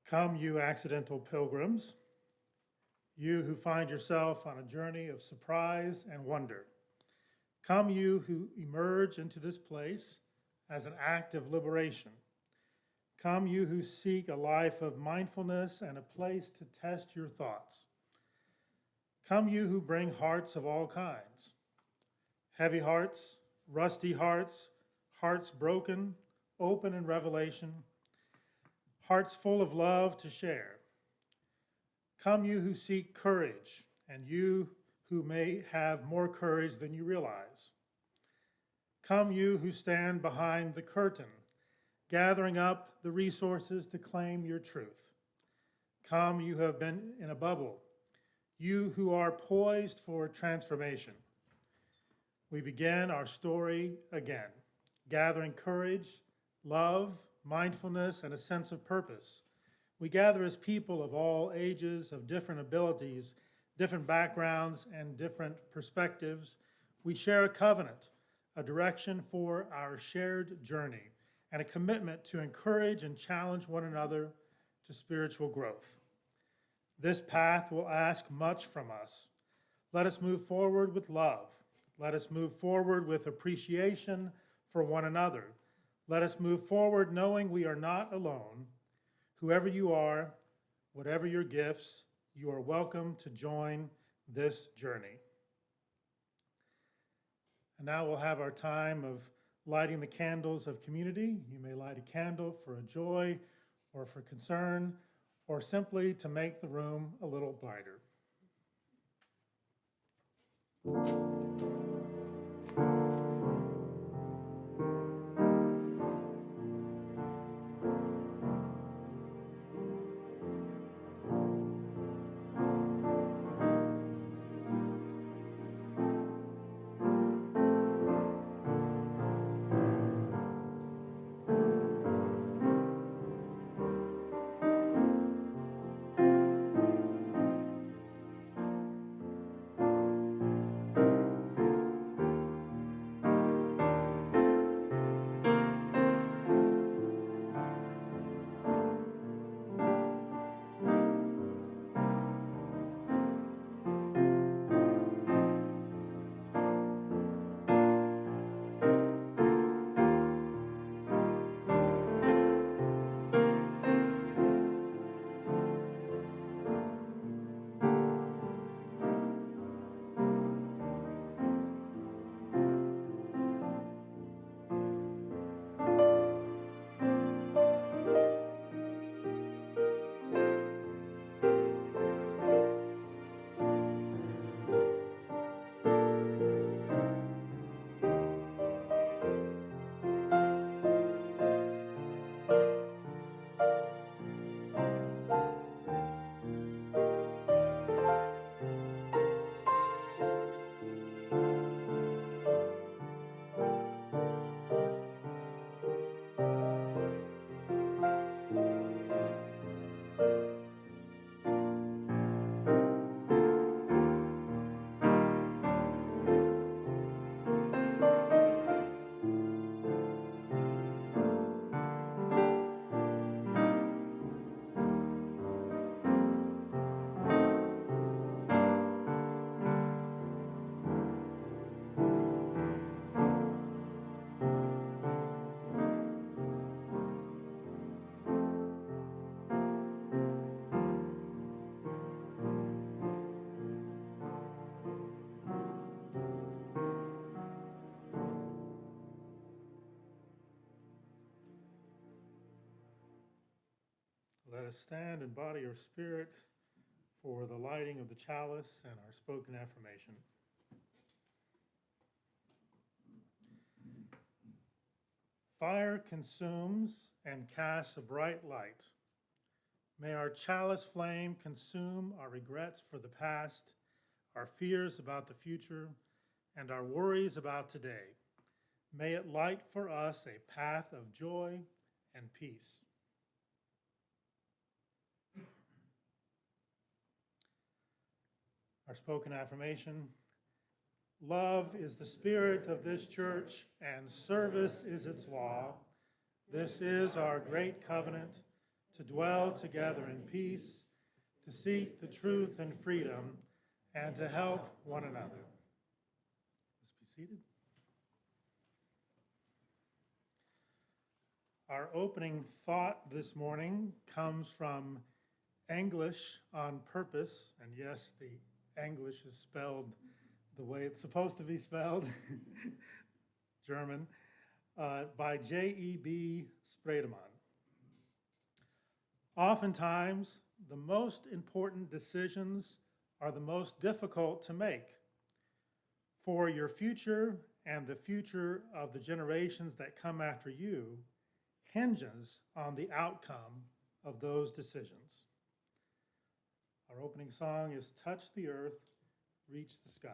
Come, you accidental pilgrims, you who find yourself on a journey of surprise and wonder. Come, you who emerge into this place as an act of liberation. Come, you who seek a life of mindfulness and a place to test your thoughts. Come, you who bring hearts of all kinds, heavy hearts, rusty hearts, hearts broken, open in revelation, hearts full of love to share. Come, you who seek courage, and you who may have more courage than you realize. Come, you who stand behind the curtain, gathering up the resources to claim your truth. Come, you who have been in a bubble, you who are poised for transformation. We begin our story again, gathering courage, love, mindfulness, and a sense of purpose. We gather as people of all ages, of different abilities, different backgrounds, and different perspectives. We share a covenant, a direction for our shared journey, and a commitment to encourage and challenge one another to spiritual growth. This path will ask much from us. Let us move forward with love. Let us move forward with appreciation for one another. Let us move forward knowing we are not alone. Whoever you are, whatever your gifts, you are welcome to join this journey. And now we'll have our time of lighting the candles of community. You may light a candle for a joy or for concern, or simply to make the room a little brighter. Let us stand in body or spirit for the lighting of the chalice and our spoken affirmation. Fire consumes and casts a bright light. May our chalice flame consume our regrets for the past, our fears about the future, and our worries about today. May it light for us a path of joy and peace. Our spoken affirmation: love is the spirit of this church, and service is its law. This is our great covenant, to dwell together in peace, to seek the truth and freedom, and to help one another. Let's be seated. Our opening thought this morning comes from English on Purpose, and yes, the English is spelled the way it's supposed to be spelled, German, by J.E.B. Spredemann. Oftentimes, the most important decisions are the most difficult to make. For your future and the future of the generations that come after you hinges on the outcome of those decisions. Our opening song is Touch the Earth, Reach the Sky.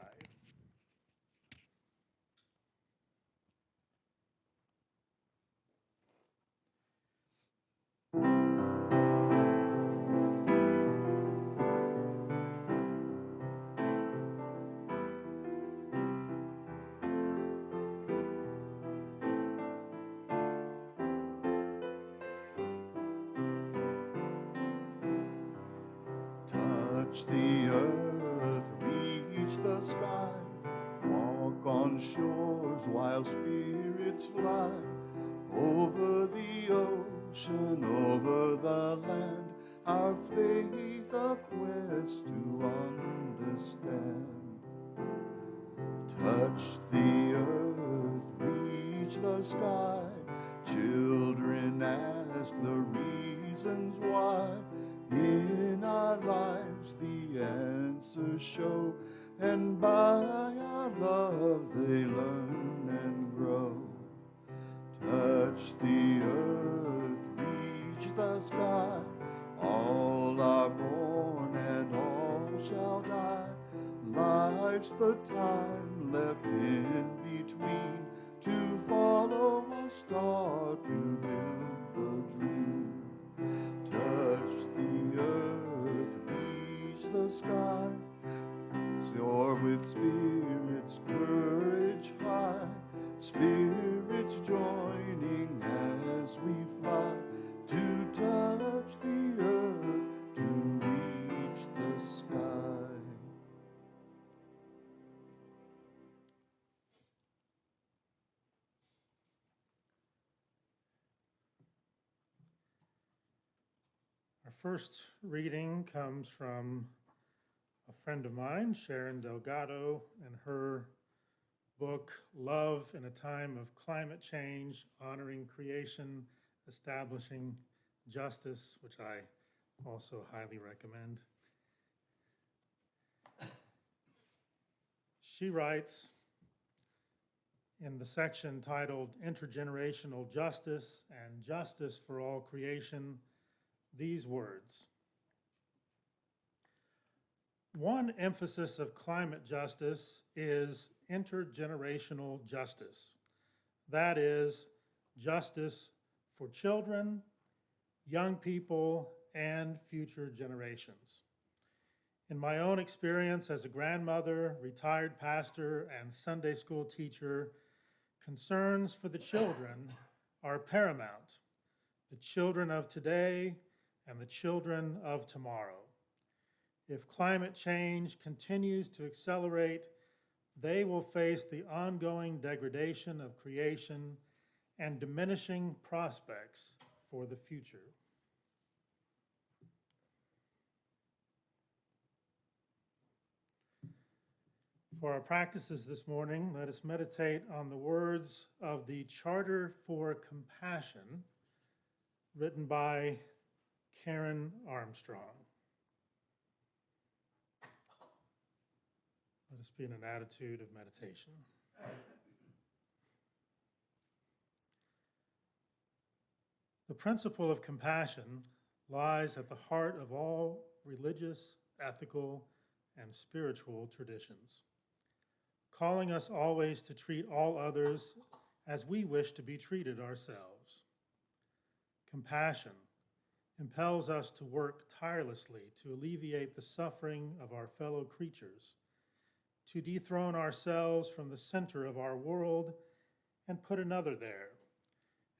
Touch the earth, reach the sky, walk on shores while spirits fly, over the ocean, over the land, our faith a quest to understand. Touch the earth, reach the sky, children ask the reasons why. In our lives the answers show, and by our love they learn and grow. Touch the earth, reach the sky, all are born and all shall die. Life's the time left in between, to follow a star, to build the dream. Touch the earth, reach the sky, soar with spirits, courage high, spirits joining as we fly, to touch the earth, to reach the sky. Our first reading comes from a friend of mine, Sharon Delgado, and her book, Love in a Time of Climate Change, Honoring Creation, Establishing Justice, which I also highly recommend. She writes in the section titled Intergenerational Justice and Justice for All Creation, these words: one emphasis of climate justice is intergenerational justice. That is, justice for children, young people, and future generations. In my own experience as a grandmother, retired pastor, and Sunday school teacher, concerns for the children are paramount. The children of today and the children of tomorrow. If climate change continues to accelerate, they will face the ongoing degradation of creation and diminishing prospects for the future. For our practices this morning, let us meditate on the words of the Charter for Compassion, written by Karen Armstrong. Let us be in an attitude of meditation. The principle of compassion lies at the heart of all religious, ethical, and spiritual traditions, calling us always to treat all others as we wish to be treated ourselves. Compassion impels us to work tirelessly to alleviate the suffering of our fellow creatures, to dethrone ourselves from the center of our world and put another there,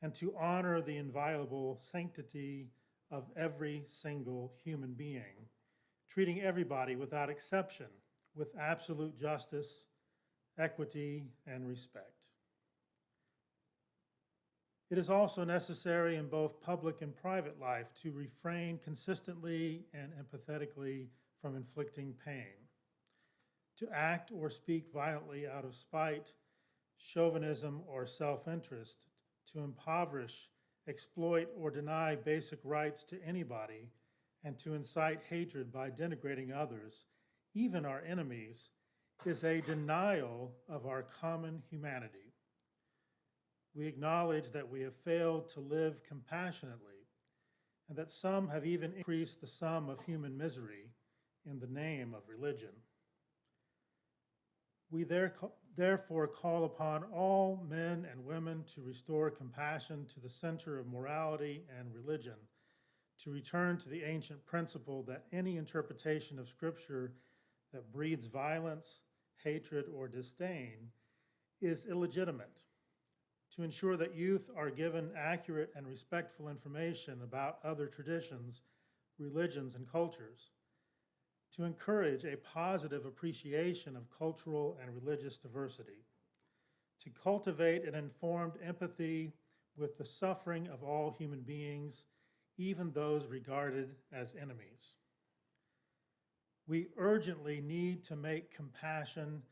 and to honor the inviolable sanctity of every single human being, treating everybody without exception with absolute justice, equity, and respect. It is also necessary in both public and private life to refrain consistently and empathetically from inflicting pain, to act or speak violently out of spite, chauvinism, or self-interest, to impoverish, exploit, or deny basic rights to anybody, and to incite hatred by denigrating others, even our enemies, is a denial of our common humanity. We acknowledge that we have failed to live compassionately, and that some have even increased the sum of human misery in the name of religion. We therefore call upon all men and women to restore compassion to the center of morality and religion, to return to the ancient principle that any interpretation of Scripture that breeds violence, hatred, or disdain is illegitimate, to ensure that youth are given accurate and respectful information about other traditions, religions, and cultures, to encourage a positive appreciation of cultural and religious diversity, to cultivate an informed empathy with the suffering of all human beings, even those regarded as enemies. We urgently need to make compassion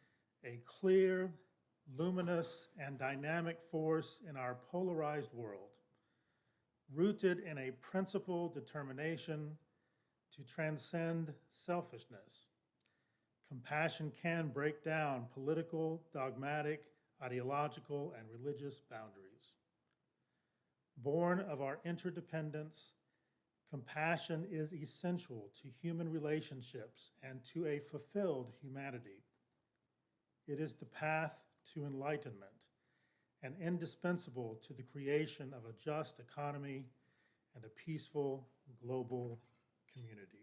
a clear, luminous, and dynamic force in our polarized world, rooted in a principled determination to transcend selfishness. Compassion can break down political, dogmatic, ideological, and religious boundaries. Born of our interdependence, compassion is essential to human relationships and to a fulfilled humanity. It is the path to enlightenment and indispensable to the creation of a just economy and a peaceful global community.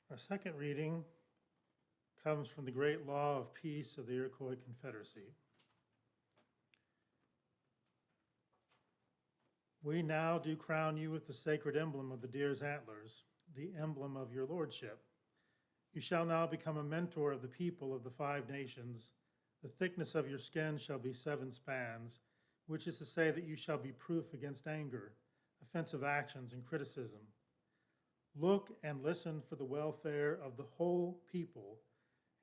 Our second reading comes from the great law of peace of the Iroquois Confederacy. We now do crown you with the sacred emblem of the deer's antlers, the emblem of your lordship. You shall now become a mentor of the people of the 5 nations. The thickness of your skin shall be 7 spans, which is to say that you shall be proof against anger, offensive actions, and criticism. Look and listen for the welfare of the whole people,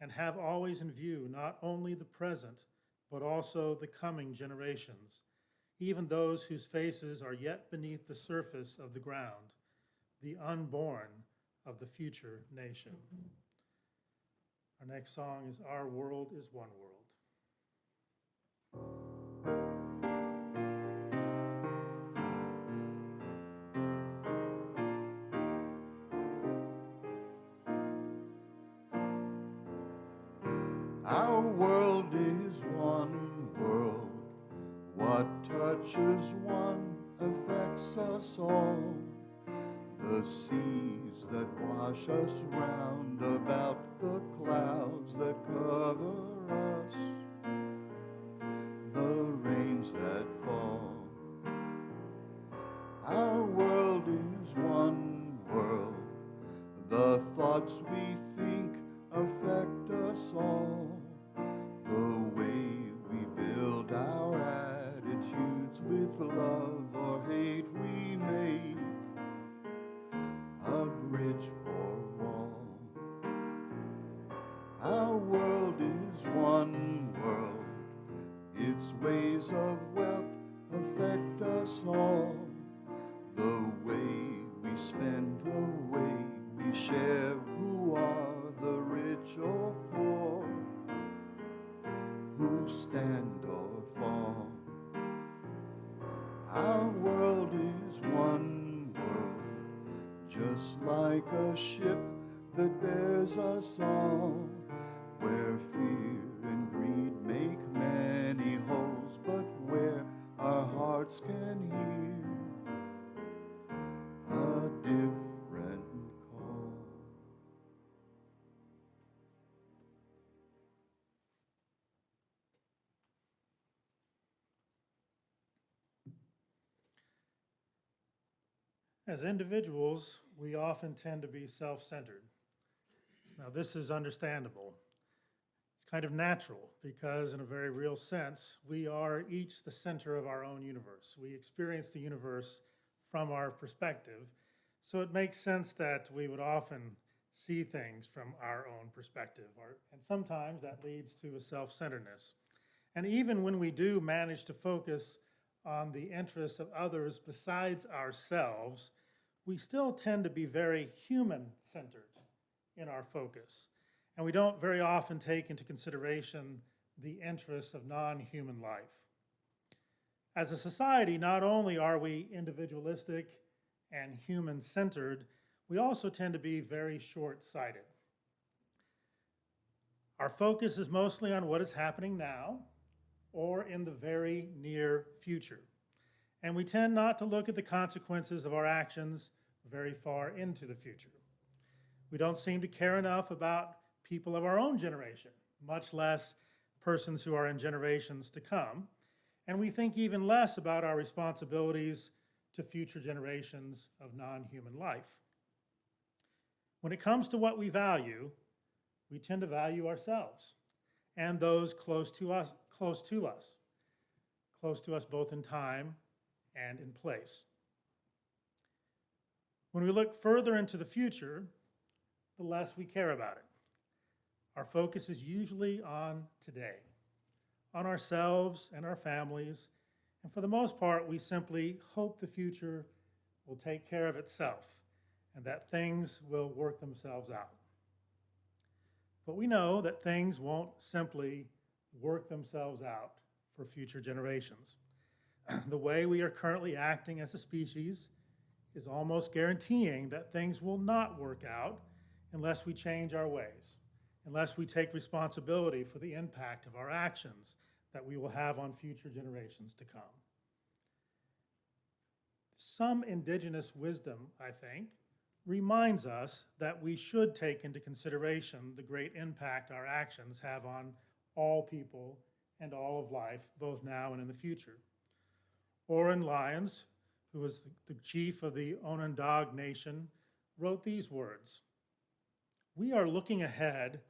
and have always in view not only the present, but also the coming generations, even those whose faces are yet beneath the surface of the ground, the unborn of the future nation. Our next song is Our World is One World. Our world is one world. What touches one affects us all. The seas that wash us round about, the clouds that cover us, the rains that fall. Our world is one world. The thoughts we think affect us all. The way we build our attitudes with love or hate we make a bridge or wall. Our world is one world. Its ways of wealth affect us all. The way we spend, the way we share, who are the rich or poor, who stand or fall. Our world is one world, just like a ship that bears us all, where fear and greed make many holes, but where our hearts can hear a different call. As individuals, we often tend to be self-centered. Now, this is understandable. It's kind of natural because, in a very real sense, we are each the center of our own universe. We experience the universe from our perspective, so it makes sense that we would often see things from our own perspective, and sometimes that leads to a self-centeredness. And even when we do manage to focus on the interests of others besides ourselves, we still tend to be very human-centered in our focus. And we don't very often take into consideration the interests of non-human life. As a society, not only are we individualistic and human-centered, we also tend to be very short-sighted. Our focus is mostly on what is happening now or in the very near future. And we tend not to look at the consequences of our actions very far into the future. We don't seem to care enough about people of our own generation, much less persons who are in generations to come. And we think even less about our responsibilities to future generations of non-human life. When it comes to what we value, we tend to value ourselves and those close to us both in time and in place. When we look further into the future, the less we care about it. Our focus is usually on today, on ourselves and our families, and for the most part, we simply hope the future will take care of itself and that things will work themselves out. But we know that things won't simply work themselves out for future generations. The way we are currently acting as a species is almost guaranteeing that things will not work out unless we change our ways, unless we take responsibility for the impact of our actions that we will have on future generations to come. Some indigenous wisdom, I think, reminds us that we should take into consideration the great impact our actions have on all people and all of life, both now and in the future. Oren Lyons, who was the chief of the Onondaga Nation, wrote these words: "We are looking ahead,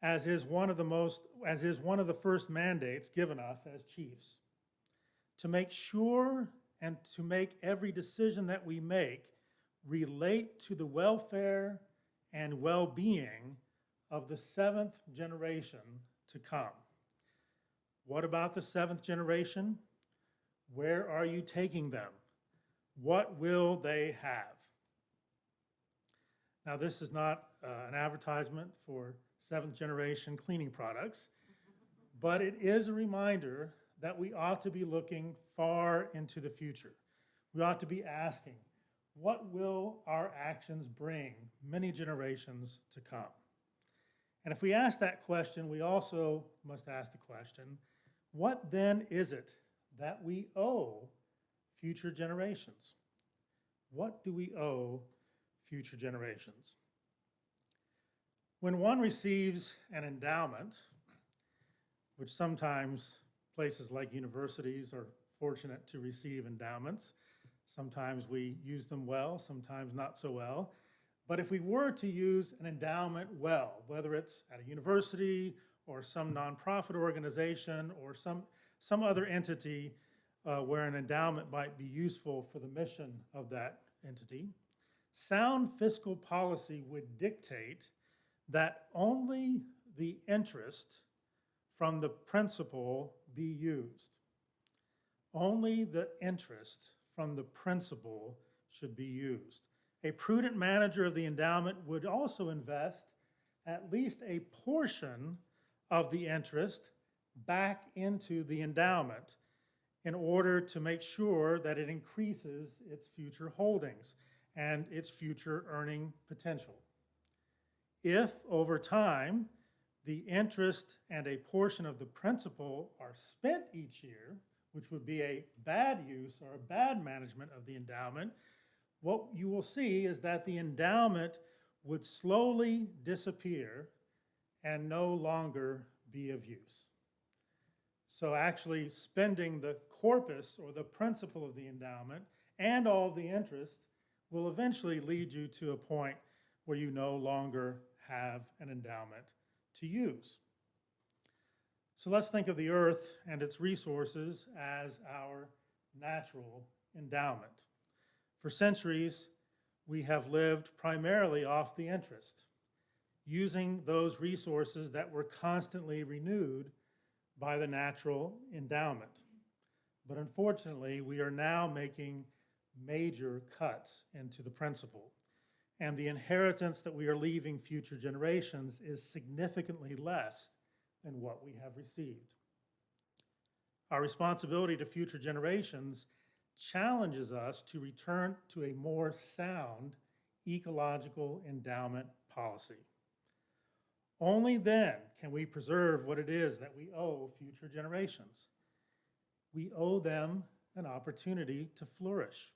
as is one of the first mandates given us as chiefs, to make sure and to make every decision that we make relate to the welfare and well-being of the seventh generation to come." What about the seventh generation? Where are you taking them? What will they have? Now, this is not an advertisement for seventh generation cleaning products, but it is a reminder that we ought to be looking far into the future. We ought to be asking, what will our actions bring many generations to come? And if we ask that question, we also must ask the question, what then is it that we owe future generations? What do we owe future generations? When one receives an endowment, which sometimes places like universities are fortunate to receive endowments, sometimes we use them well, sometimes not so well. But if we were to use an endowment well, whether it's at a university or some nonprofit organization or some other entity where an endowment might be useful for the mission of that entity, sound fiscal policy would dictate that only the interest from the principal be used. Only the interest from the principal should be used. A prudent manager of the endowment would also invest at least a portion of the interest back into the endowment in order to make sure that it increases its future holdings and its future earning potential. If over time the interest and a portion of the principal are spent each year, which would be a bad use or a bad management of the endowment, what you will see is that the endowment would slowly disappear and no longer be of use. So actually spending the corpus or the principal of the endowment and all the interest will eventually lead you to a point where you no longer have an endowment to use. So let's think of the earth and its resources as our natural endowment. For centuries, we have lived primarily off the interest, using those resources that were constantly renewed by the natural endowment. But unfortunately, we are now making major cuts into the principal, and the inheritance that we are leaving future generations is significantly less than what we have received. Our responsibility to future generations challenges us to return to a more sound ecological endowment policy. Only then can we preserve what it is that we owe future generations. We owe them an opportunity to flourish.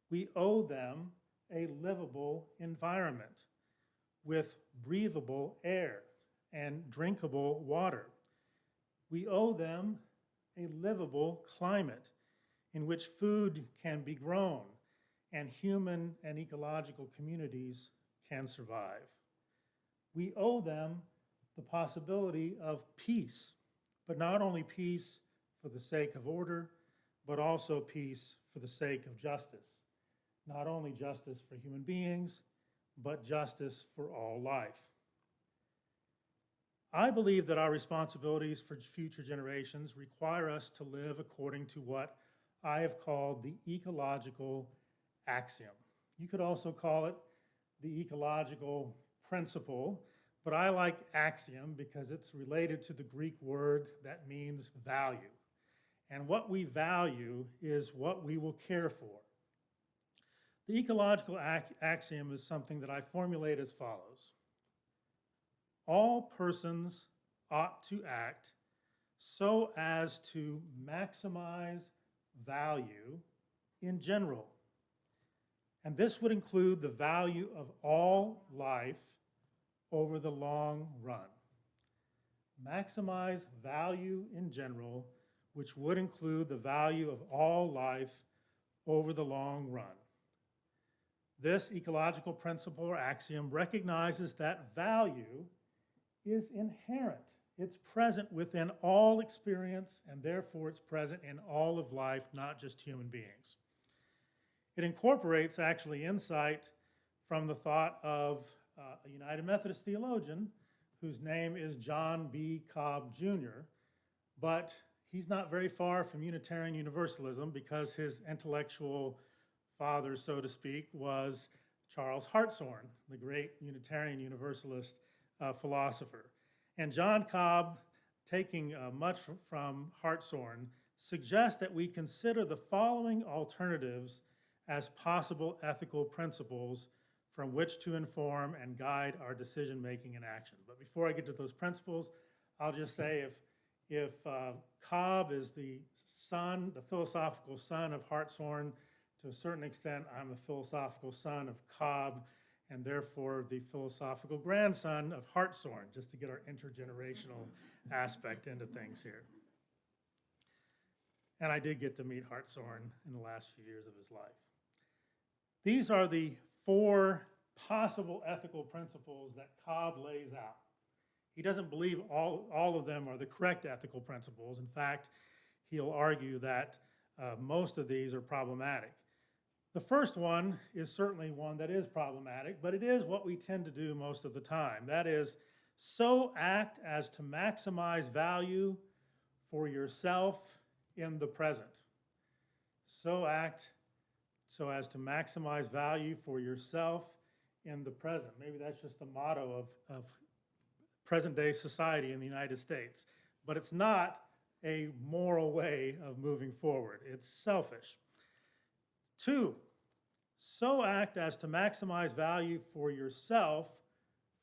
We owe them a livable environment with breathable air and drinkable water. We owe them a livable climate in which food can be grown and human and ecological communities can survive. We owe them the possibility of peace, but not only peace for the sake of order, but also peace for the sake of justice. Not only justice for human beings, but justice for all life. I believe that our responsibilities for future generations require us to live according to what I have called the ecological axiom. You could also call it the ecological principle, but I like axiom because it's related to the Greek word that means value. And what we value is what we will care for. The ecological axiom is something that I formulate as follows. All persons ought to act so as to maximize value in general. And this would include the value of all life over the long run. Maximize value in general, which would include the value of all life over the long run. This ecological principle or axiom recognizes that value is inherent. It's present within all experience, and therefore it's present in all of life, not just human beings. It incorporates actually insight from the thought of a United Methodist theologian whose name is John B. Cobb Jr., but he's not very far from Unitarian Universalism because his intellectual father, so to speak, was Charles Hartshorne, the great Unitarian Universalist philosopher. And John Cobb, taking much from Hartshorne, suggests that we consider the following alternatives as possible ethical principles from which to inform and guide our decision-making and action. But before I get to those principles, I'll just say if Cobb is the son, the philosophical son of Hartshorne, to a certain extent, I'm the philosophical son of Cobb, and therefore the philosophical grandson of Hartshorne, just to get our intergenerational aspect into things here. And I did get to meet Hartshorne in the last few years of his life. These are the 4 possible ethical principles that Cobb lays out. He doesn't believe all of them are the correct ethical principles. In fact, he'll argue that most of these are problematic. The first one is certainly one that is problematic, but it is what we tend to do most of the time. That is, so act as to maximize value for yourself in the present. So act so as to maximize value for yourself in the present. Maybe that's just a motto of present-day society in the United States, but it's not a moral way of moving forward. It's selfish. 2, so act as to maximize value for yourself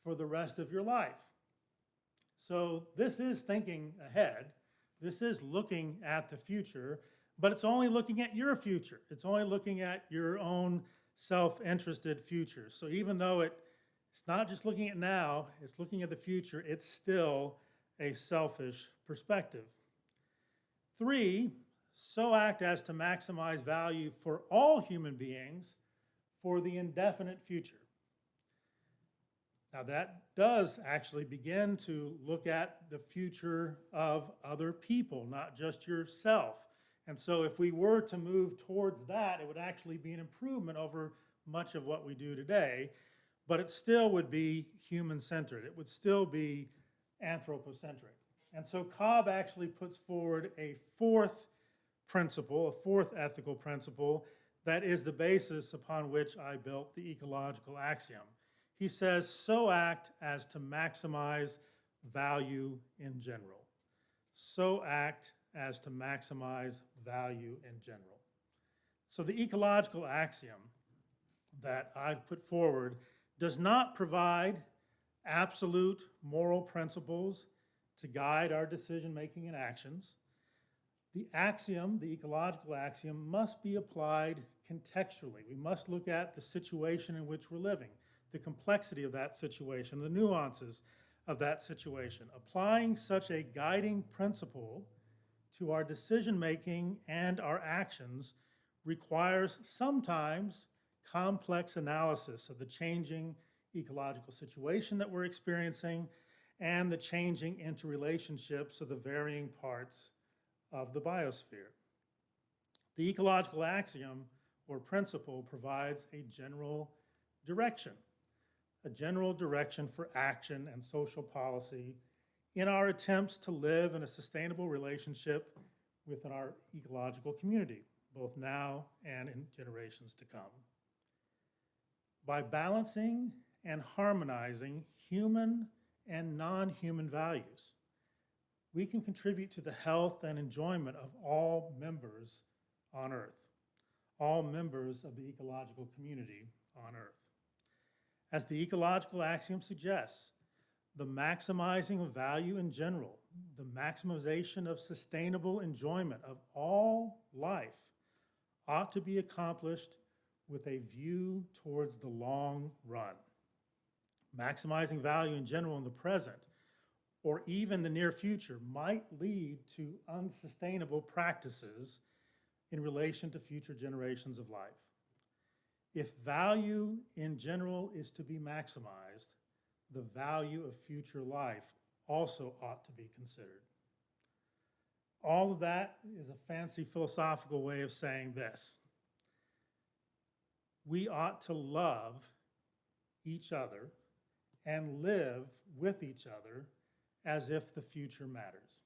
for the rest of your life. So this is thinking ahead. This is looking at the future, but it's only looking at your future. It's only looking at your own self-interested future. So even though it's not just looking at now, it's looking at the future, it's still a selfish perspective. 3, so act as to maximize value for all human beings for the indefinite future. Now that does actually begin to look at the future of other people, not just yourself. And so if we were to move towards that, it would actually be an improvement over much of what we do today, but it still would be human-centered. It would still be anthropocentric. And so Cobb actually puts forward a 4th principle, a 4th ethical principle that is the basis upon which I built the ecological axiom. He says, so act as to maximize value in general. So act as to maximize value in general. So the ecological axiom that I've put forward does not provide absolute moral principles to guide our decision-making and actions. The axiom, the ecological axiom, must be applied contextually. We must look at the situation in which we're living, the complexity of that situation, the nuances of that situation. Applying such a guiding principle to our decision-making and our actions requires sometimes complex analysis of the changing ecological situation that we're experiencing and the changing interrelationships of the varying parts of the biosphere. The ecological axiom or principle provides a general direction for action and social policy in our attempts to live in a sustainable relationship within our ecological community, both now and in generations to come. By balancing and harmonizing human and non-human values, we can contribute to the health and enjoyment of all members on Earth, all members of the ecological community on Earth. As the ecological axiom suggests, the maximizing of value in general, the maximization of sustainable enjoyment of all life ought to be accomplished with a view towards the long run. Maximizing value in general in the present or even the near future might lead to unsustainable practices in relation to future generations of life. If value in general is to be maximized, the value of future life also ought to be considered. All of that is a fancy philosophical way of saying this. We ought to love each other and live with each other as if the future matters,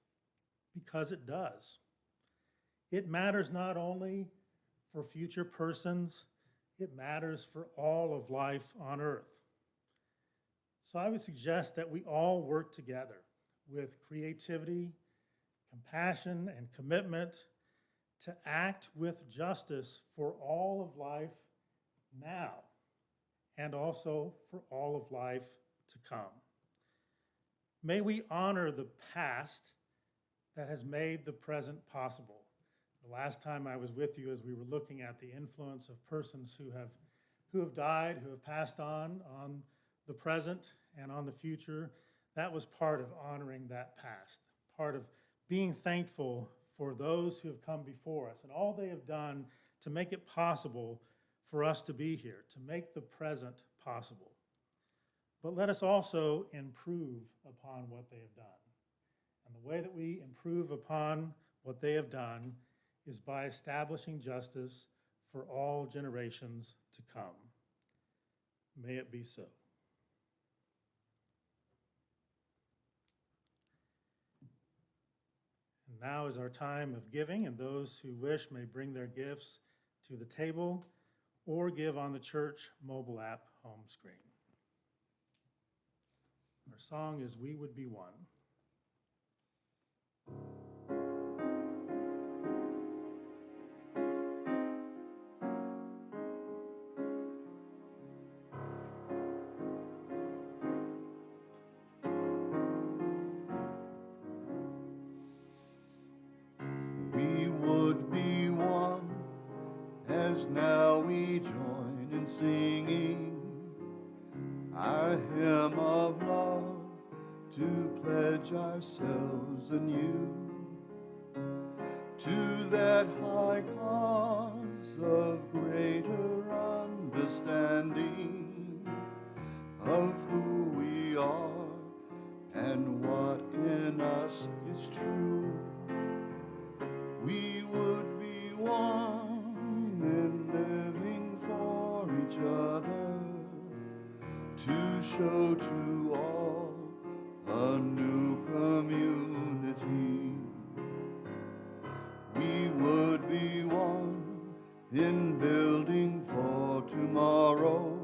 because it does. It matters not only for future persons, it matters for all of life on Earth. So I would suggest that we all work together with creativity, compassion, and commitment to act with justice for all of life now and also for all of life to come. May we honor the past that has made the present possible. The last time I was with you, as we were looking at the influence of persons who have died, who have passed on the present and on the future, that was part of honoring that past, part of being thankful for those who have come before us and all they have done to make it possible for us to be here, to make the present possible. But let us also improve upon what they have done. And the way that we improve upon what they have done is by establishing justice for all generations to come. May it be so. And now is our time of giving, and those who wish may bring their gifts to the table or give on the church mobile app home screen. Our song is "We Would Be One." We would be one, as now we join in singing our hymn of love, to pledge ourselves anew to that high cause of greater understanding of who we are and what in us is true. We would be one in living for each other, to show to all a new community. We would be one in building for tomorrow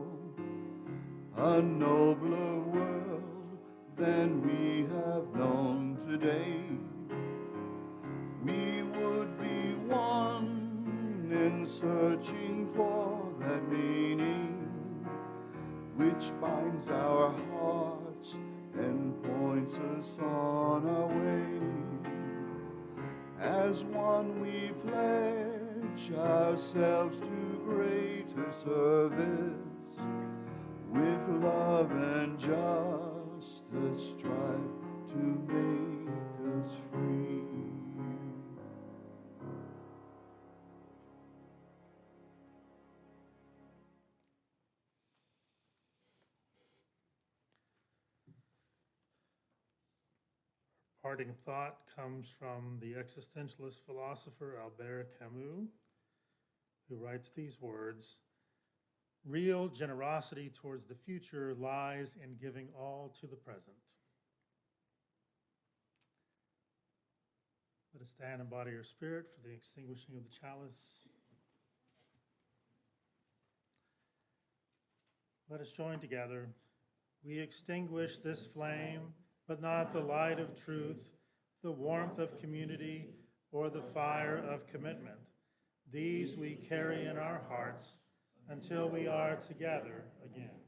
a nobler world than we have known today. We would be one in searching for that meaning which binds our hearts and points us on our way. As one we pledge ourselves to greater service, with love and justice strive to make us free. Parting thought comes from the existentialist philosopher Albert Camus, who writes these words: "Real generosity towards the future lies in giving all to the present." Let us stand and body our spirit for the extinguishing of the chalice. Let us join together. We extinguish this flame, but not the light of truth, the warmth of community, or the fire of commitment. These we carry in our hearts until we are together again.